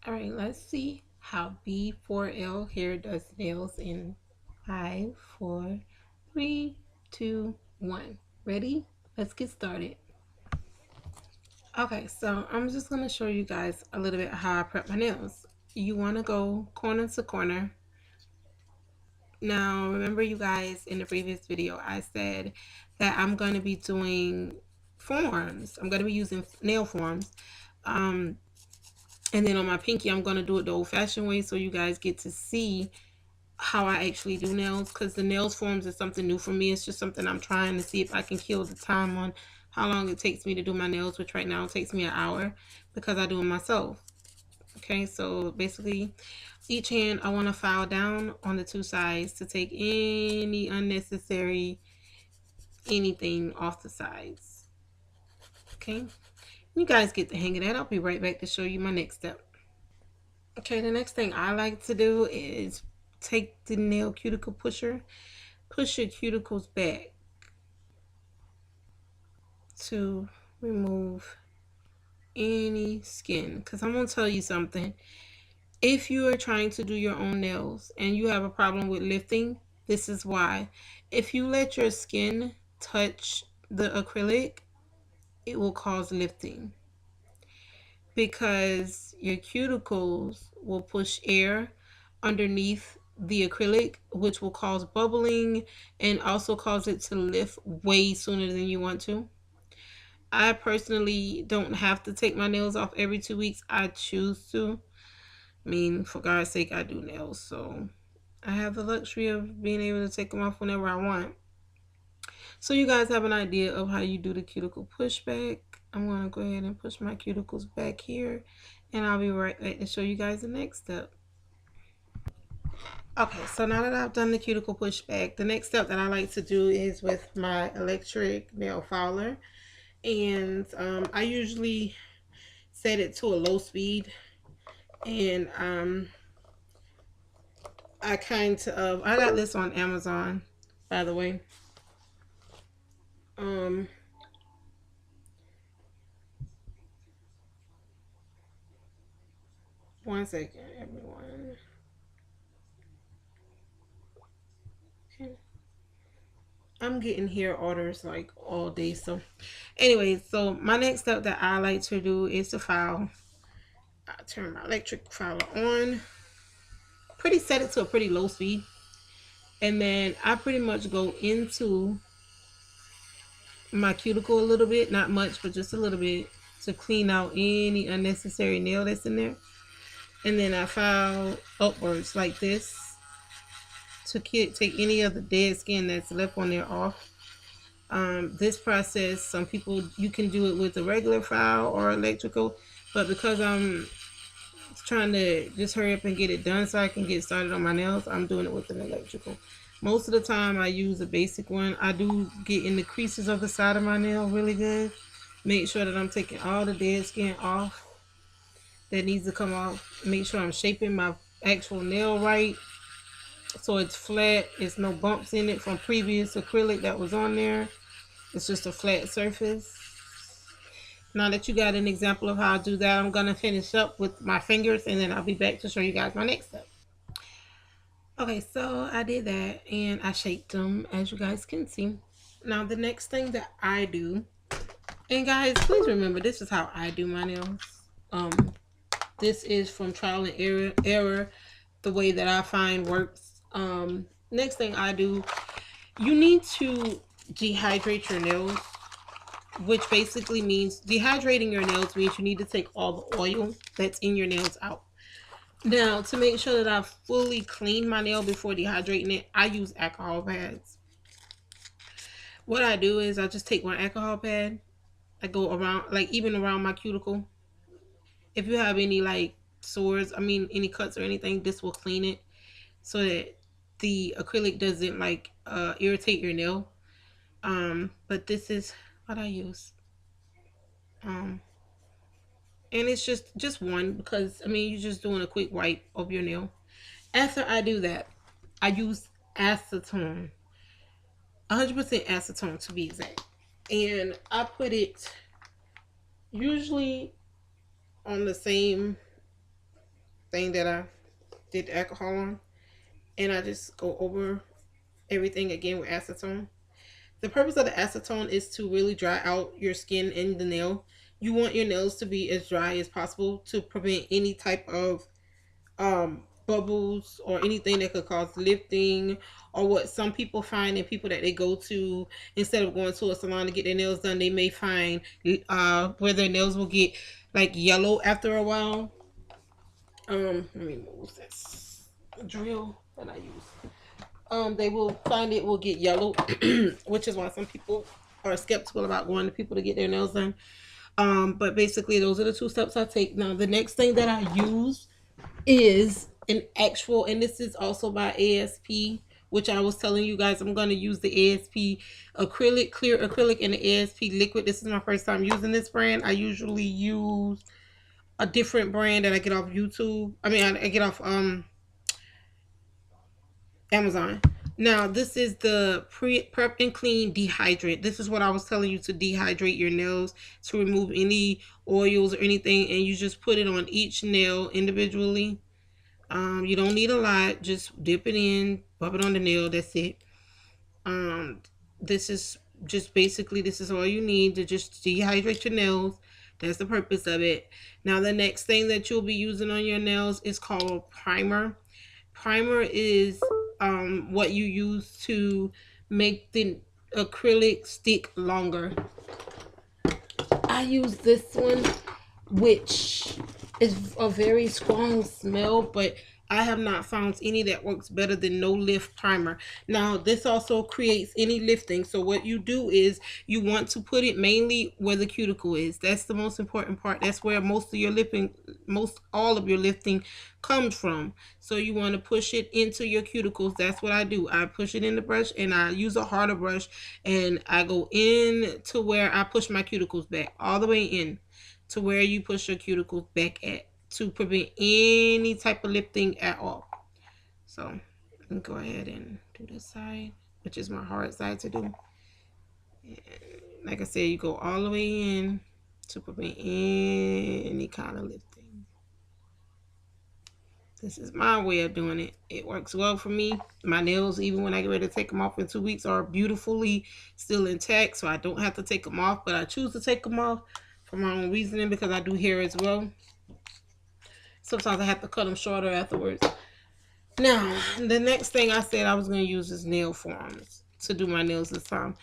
All right, let's see how B4L hair does nails in 5, 4, 3, 2, 1. Ready? Let's get started. Okay, so I'm just going to show you guys a little bit how I prep my nails. You want to go corner to corner. Now, remember you guys in the previous video, I said that I'm going to be doing forms. I'm going to be using nail forms. And then on my pinky, I'm going to do it the old-fashioned way so you guys get to see how I actually do nails, because the nails forms is something new for me. It's just something I'm trying to see if I can kill the time on how long it takes me to do my nails, which right now it takes me an hour because I do them myself. Okay, so basically each hand I want to file down on the two sides to take any unnecessary anything off the sides. Okay, you guys get the hang of that. I'll be right back to show you my next step. Okay, the next thing I like to do is take the nail cuticle pusher, push your cuticles back to remove any skin. Because I'm going to tell you something. If you are trying to do your own nails and you have a problem with lifting, this is why. If you let your skin touch the acrylic, it will cause lifting, because your cuticles will push air underneath the acrylic, which will cause bubbling and also cause it to lift way sooner than you want to. I personally don't have to take my nails off every 2 weeks. I choose to. I mean, for God's sake, I do nails, so I have the luxury of being able to take them off whenever I want. So you guys have an idea of how you do the cuticle pushback. I'm going to go ahead and push my cuticles back here, and I'll be right back to show you guys the next step. Okay, so now that I've done the cuticle pushback, the next step that I like to do is with my electric nail filer. And I usually set it to a low speed, and I got this on Amazon, by the way. One second, everyone. Okay. I'm getting hair orders like all day. So anyway, so my next step that I like to do is to file. I turn my electric filer on, set it to a pretty low speed, and then I pretty much go into my cuticle a little bit, not much, but just a little bit, to clean out any unnecessary nail that's in there. And then I file upwards like this to take any of the dead skin that's left on there off. This process, some people, you can do it with a regular file or electrical, but because I'm trying to just hurry up and get it done so I can get started on my nails, I'm doing it with an electrical. Most of the time I use a basic one. I do get in the creases of the side of my nail really good. Make sure that I'm taking all the dead skin off that needs to come off. Make sure I'm shaping my actual nail right, so it's flat. It's no bumps in it from previous acrylic that was on there. It's just a flat surface. Now that you got an example of how I do that, I'm going to finish up with my fingers, and then I'll be back to show you guys my next step. Okay, so I did that, and I shaped them, as you guys can see. Now the next thing that I do, and guys, please remember, this is how I do my nails. This is from trial and error, the way that I find works. Next thing I do, you need to dehydrate your nails, which basically means dehydrating your nails means you need to take all the oil that's in your nails out. Now, to make sure that I fully clean my nail before dehydrating it, I use alcohol pads. What I do is I just take one alcohol pad. I go around, like even around my cuticle. If you have any like sores, any cuts or anything, this will clean it so that the acrylic doesn't like irritate your nail. But this is what I use. And it's just one, because you're just doing a quick wipe of your nail. After I do that, I use acetone, 100% acetone to be exact, and I put it usually on the same thing that I did the alcohol on, and I just go over everything again with acetone. The purpose of the acetone is to really dry out your skin and the nail. You want your nails to be as dry as possible to prevent any type of bubbles or anything that could cause lifting, or what some people find in people that they go to, instead of going to a salon to get their nails done, they may find where their nails will get like yellow after a while. Let me move this drill that I use. They will find it will get yellow, which is why some people are skeptical about going to people to get their nails done. But basically, those are the two steps I take. Now, the next thing that I use is an actual, and this is also by ASP, which I was telling you guys I'm going to use the ASP acrylic, clear acrylic, and the ASP liquid. This is my first time using this brand. I usually use a different brand that I get off YouTube. I mean, I get off Amazon. Now, this is the prep and clean dehydrate. This is what I was telling you, to dehydrate your nails, to remove any oils or anything, and you just put it on each nail individually. You don't need a lot. Just dip it in, rub it on the nail. That's it. Um, this is just basically, this is all you need to just dehydrate your nails. That's the purpose of it. Now, the next thing that you'll be using on your nails is called primer. Primer is what you use to make the acrylic stick longer. I use this one, which is a very strong smell, but I have not found any that works better than No Lift Primer. Now, this also creates any lifting. So what you do is you want to put it mainly where the cuticle is. That's the most important part. That's where most of your lifting, most all of your lifting comes from. So you want to push it into your cuticles. That's what I do. I push it in the brush, and I use a harder brush, and I go in to where I push my cuticles back, all the way in to where you push your cuticles back at, to prevent any type of lifting at all. So let me go ahead and do this side, which is my hard side to do. And like I said, you go all the way in to prevent any kind of lifting. This is my way of doing it. It works well for me. My nails, even when I get ready to take them off in 2 weeks, are beautifully still intact, so I don't have to take them off, but I choose to take them off for my own reasoning, because I do hair as well. Sometimes I have to cut them shorter afterwards. Now, the next thing I said I was going to use is nail forms to do my nails this time.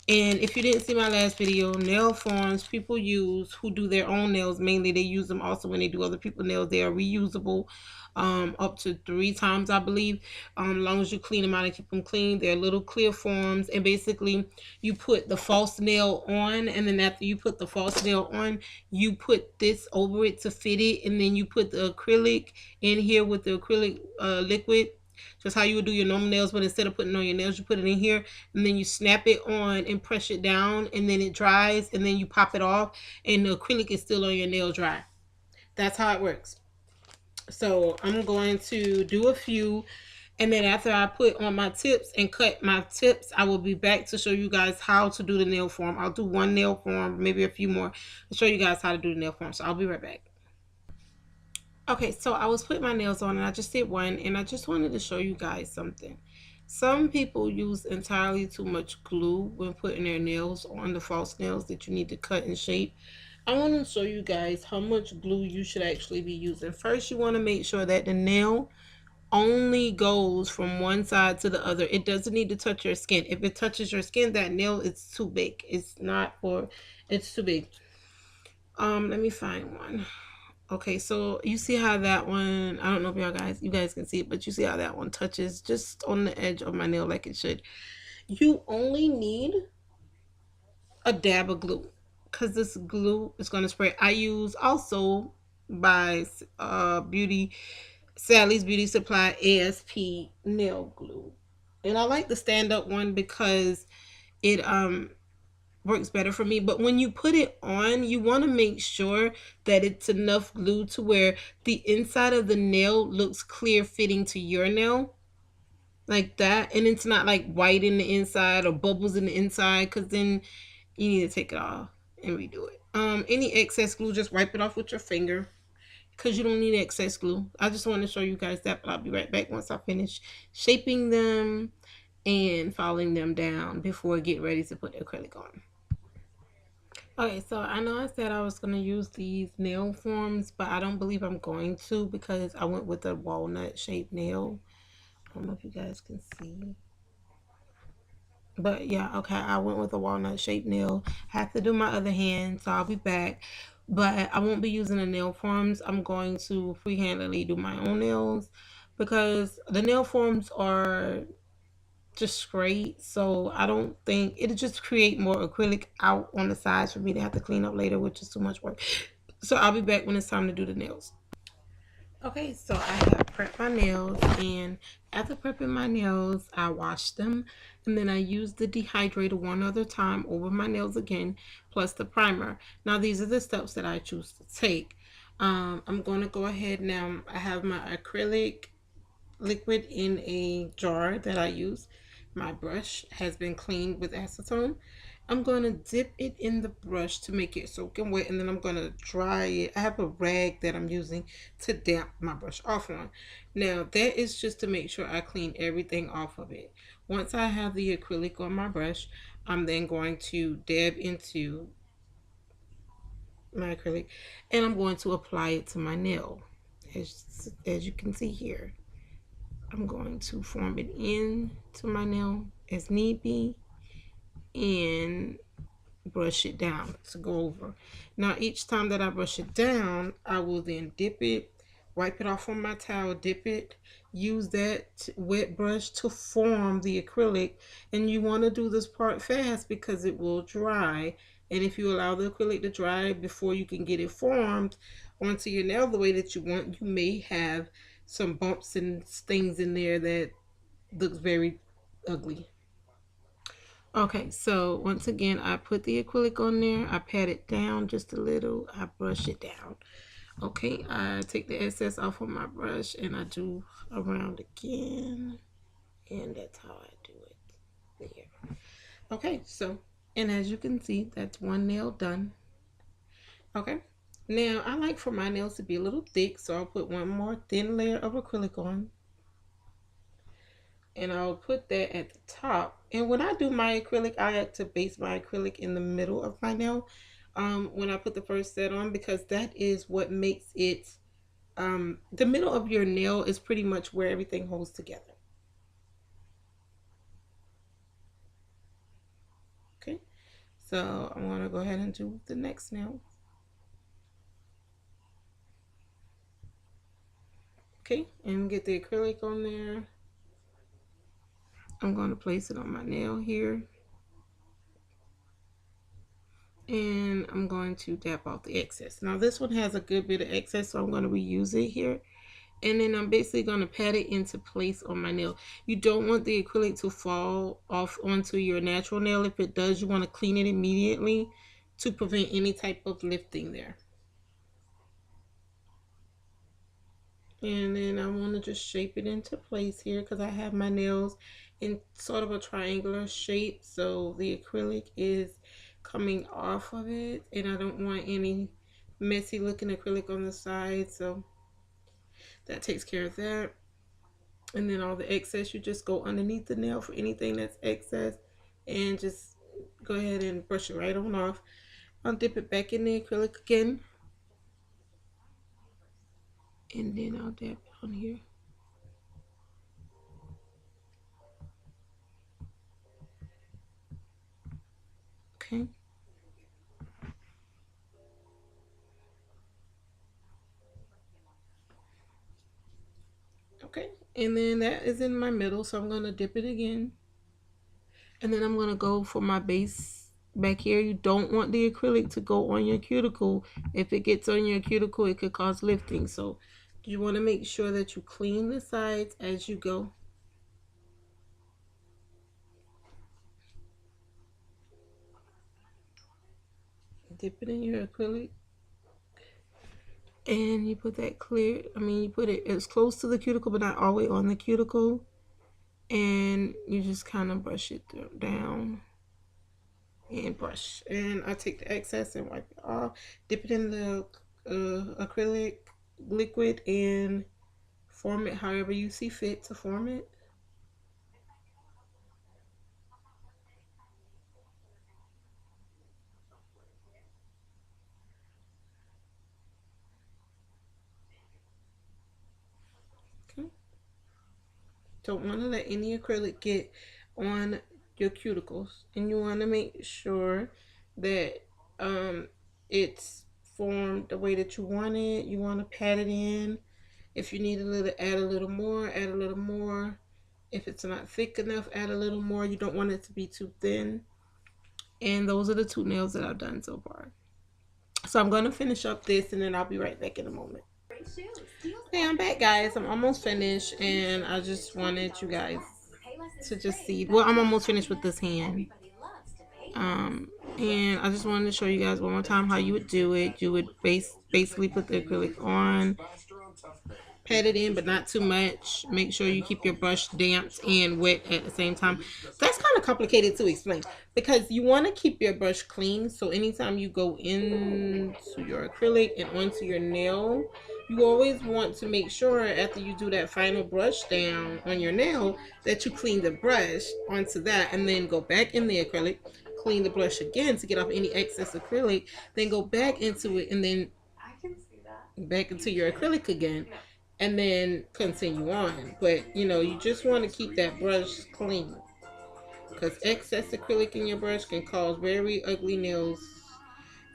And if you didn't see my last video, nail forms people use who do their own nails. Mainly, they use them also when they do other people's nails. They are reusable up to 3 times, I believe. As long as you clean them out and keep them clean. They're little clear forms. And basically, you put the false nail on. And then after you put the false nail on, you put this over it to fit it. And then you put the acrylic in here with the acrylic liquid. Just how you would do your normal nails, but instead of putting it on your nails, you put it in here, and then you snap it on and press it down, and then it dries, and then you pop it off, and the acrylic is still on your nail dry. That's how it works. So I'm going to do a few, and then after I put on my tips and cut my tips, I will be back to show you guys how to do the nail form. I'll do one nail form, maybe a few more, to show you guys how to do the nail form. So I'll be right back. Okay, so I was putting my nails on, and I just did one, and I just wanted to show you guys something. Some people use entirely too much glue when putting their nails on, the false nails that you need to cut and shape. I want to show you guys how much glue you should actually be using. First, you want to make sure that the nail only goes from one side to the other. It doesn't need to touch your skin. If it touches your skin, that nail is too big. It's not for, it's too big. Let me find one. Okay, so you see how that one, I don't know if you guys can see it, but you see how that one touches just on the edge of my nail like it should. You only need a dab of glue, because this glue is going to spray. I use also by Sally's Beauty Supply ASP nail glue. And I like the stand-up one because it works better for me. But when you put it on, you want to make sure that it's enough glue to where the inside of the nail looks clear fitting to your nail, like that, and it's not like white in the inside or bubbles in the inside, because then you need to take it off and redo it. Any excess glue, just wipe it off with your finger, because you don't need excess glue. I just want to show you guys that, but I'll be right back once I finish shaping them and filing them down before I get ready to put the acrylic on. Okay, so I know I said I was going to use these nail forms, but I don't believe I'm going to because I went with a walnut shaped nail. I don't know if you guys can see. But yeah, okay, I went with a walnut shaped nail. I have to do my other hand, so I'll be back. But I won't be using the nail forms. I'm going to freehandedly do my own nails because the nail forms are just great. So I don't think it'll just create more acrylic out on the sides for me to have to clean up later, which is too much work. So I'll be back when it's time to do the nails. Okay, so I have prepped my nails, and after prepping my nails, I washed them, and then I used the dehydrator one other time over my nails again, plus the primer. Now, these are the steps that I choose to take. I'm going to go ahead now. I have my acrylic liquid in a jar that I use. My brush has been cleaned with acetone. I'm going to dip it in the brush to make it soaking wet, and then I'm going to dry it. I have a rag that I'm using to damp my brush off on. Now, that is just to make sure I clean everything off of it. Once I have the acrylic on my brush, I'm then going to dab into my acrylic, and I'm going to apply it to my nail, as you can see here. I'm going to form it in to my nail as need be and brush it down to go over. Now each time that I brush it down, I will then dip it, wipe it off on my towel, dip it, use that wet brush to form the acrylic. And you want to do this part fast because it will dry. And if you allow the acrylic to dry before you can get it formed onto your nail the way that you want, you may have some bumps and things in there that looks very ugly. Okay, so once again, I put the acrylic on there. I pat it down just a little. I brush it down. Okay, I take the excess off of my brush and I do around again. And that's how I do it there. Okay, so, and as you can see, that's one nail done. Okay, now I like for my nails to be a little thick, so I'll put one more thin layer of acrylic on. And I'll put that at the top. And when I do my acrylic, I like to base my acrylic in the middle of my nail when I put the first set on, because that is what makes it, the middle of your nail is pretty much where everything holds together. Okay, so I'm going to go ahead and do the next nail. Okay, and get the acrylic on there. I'm going to place it on my nail here. And I'm going to dab off the excess. Now this one has a good bit of excess, so I'm going to reuse it here. And then I'm basically going to pat it into place on my nail. You don't want the acrylic to fall off onto your natural nail. If it does, you want to clean it immediately to prevent any type of lifting there. And then I want to just shape it into place here because I have my nails in sort of a triangular shape. So the acrylic is coming off of it, and I don't want any messy looking acrylic on the side. So that takes care of that. And then all the excess, you just go underneath the nail for anything that's excess and just go ahead and brush it right on off. I'll dip it back in the acrylic again. And then I'll dab it on here. Okay. Okay. And then that is in my middle, so I'm going to dip it again. And then I'm going to go for my base back here. You don't want the acrylic to go on your cuticle. If it gets on your cuticle, it could cause lifting. So you want to make sure that you clean the sides as you go. Dip it in your acrylic. And you put that clear, you put it as close to the cuticle, but not all the way on the cuticle. And you just kind of brush it down and brush. And I take the excess and wipe it off. Dip it in the acrylic. liquid and form it however you see fit to form it. Okay. Don't want to let any acrylic get on your cuticles, and you want to make sure that it's formed the way that you want it. You want to pat it in. If you need a little, add a little more, add a little more. If it's not thick enough, add a little more. You don't want it to be too thin. And those are the two nails that I've done so far. So I'm going to finish up this and then I'll be right back in a moment. Hey, I'm back, guys. I'm almost finished, and I just wanted you guys to just see. Well, I'm almost finished with this hand. Um, and I just wanted to show you guys one more time how you would do it. You would basically put the acrylic on, pat it in, but not too much. Make sure you keep your brush damp and wet at the same time. That's kind of complicated to explain because you want to keep your brush clean. So anytime you go into your acrylic and onto your nail, you always want to make sure after you do that final brush down on your nail that you clean the brush onto that, and then go back in the acrylic, clean the brush again to get off any excess acrylic, then go back into it, and then back into your acrylic again, and then continue on. But you know, you just want to keep that brush clean because excess acrylic in your brush can cause very ugly nails,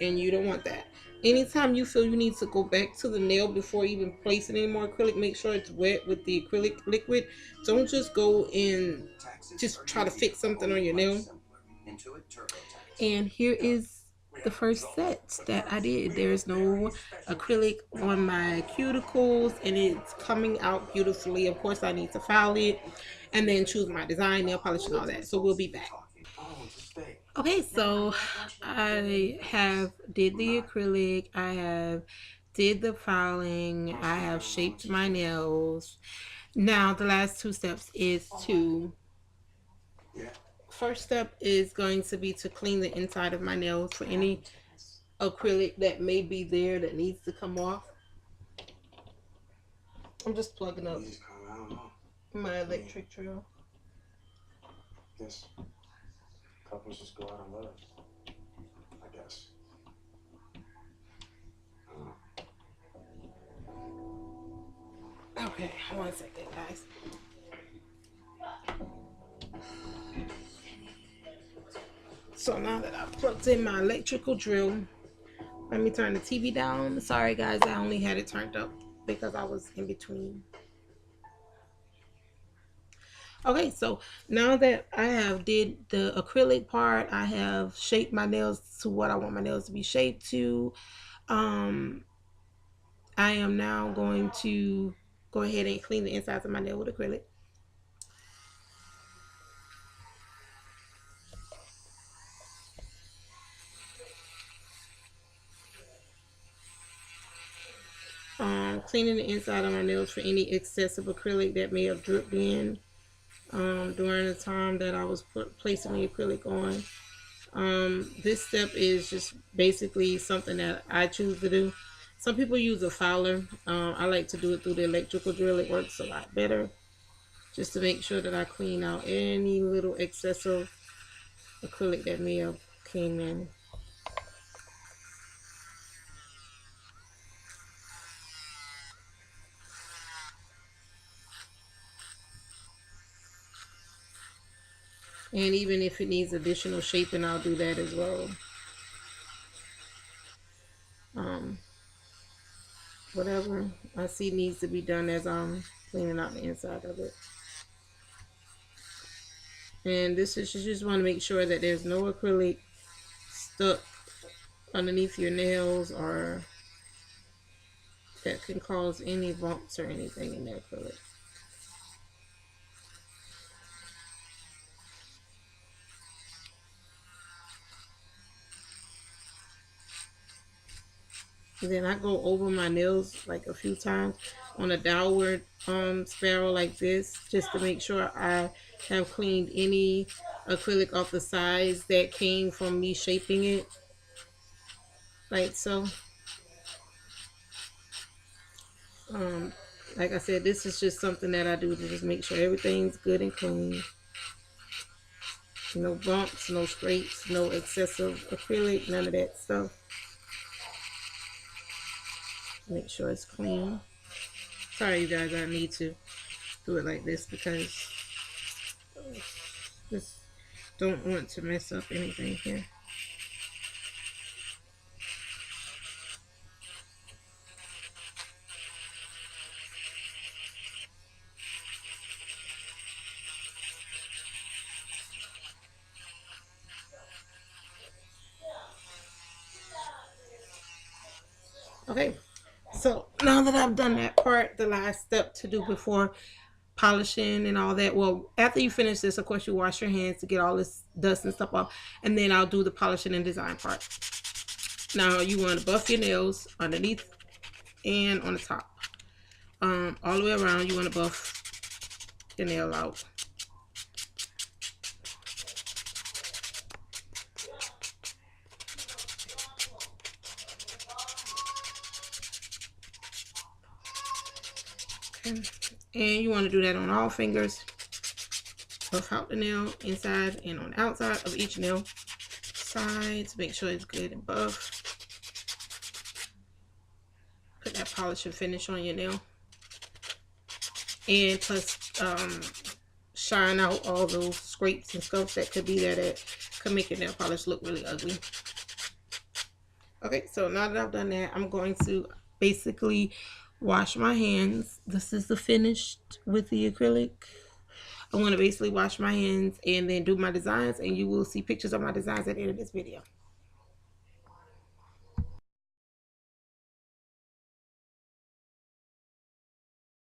and you don't want that. Anytime you feel you need to go back to the nail before even placing any more acrylic, make sure it's wet with the acrylic liquid. Don't just go in, just try to fix something on your nail. And here is the first set that I did. There's no acrylic on my cuticles, and it's coming out beautifully. Of course, I need to file it and then choose my design, nail polish, and all that. So we'll be back. Okay, so I have did the acrylic, I have did the filing, I have shaped my nails. Now the last two steps is to first step is going to be to clean the inside of my nails for any acrylic that may be there that needs to come off. I'm just plugging up my electric drill. Guess couples just go out of love, I guess. Okay, 1 second, guys. So now that I've plugged in my electrical drill, let me turn the TV down. Sorry, guys, I only had it turned up because I was in between. Okay, so now that I have did the acrylic part, I have shaped my nails to what I want my nails to be shaped to. I am now going to go ahead and clean the insides of my nail with acrylic. Cleaning the inside of my nails for any excessive acrylic that may have dripped in during the time that I was placing the acrylic on. This step is just basically something that I choose to do. Some people use a filer. I like to do it through the electrical drill. It works a lot better, just to make sure that I clean out any little excessive acrylic that may have came in. And even if it needs additional shaping, I'll do that as well. Whatever I see needs to be done as I'm cleaning out the inside of it. And this is, you just want to make sure that there's no acrylic stuck underneath your nails or that can cause any bumps or anything in the acrylic. And then I go over my nails like a few times on a downward spiral like this, just to make sure I have cleaned any acrylic off the sides that came from me shaping it, like so. Um, like I said, this is just something that I do to just make sure everything's good and clean. No bumps, no scrapes, no excessive acrylic, none of that stuff. Make sure it's clean. Sorry, you guys, I need to do it like this because just don't want to mess up anything here. Okay, so now that I've done that part, the last step to do before polishing and all that, well, after you finish this, of course, you wash your hands to get all this dust and stuff off, and then I'll do the polishing and design part. Now you want to buff your nails underneath and on the top. All the way around, you want to buff your nail out. Okay. And you want to do that on all fingers. Buff out the nail inside and on the outside of each nail side to make sure it's good and buff. Put that polish and finish on your nail. And plus shine out all those scrapes and stuff that could be there that could make your nail polish look really ugly. Okay, so now that I've done that, I'm going to basically wash my hands. This is the finished with the acrylic. I'm going to basically wash my hands and then do my designs, and you will see pictures of my designs at the end of this video.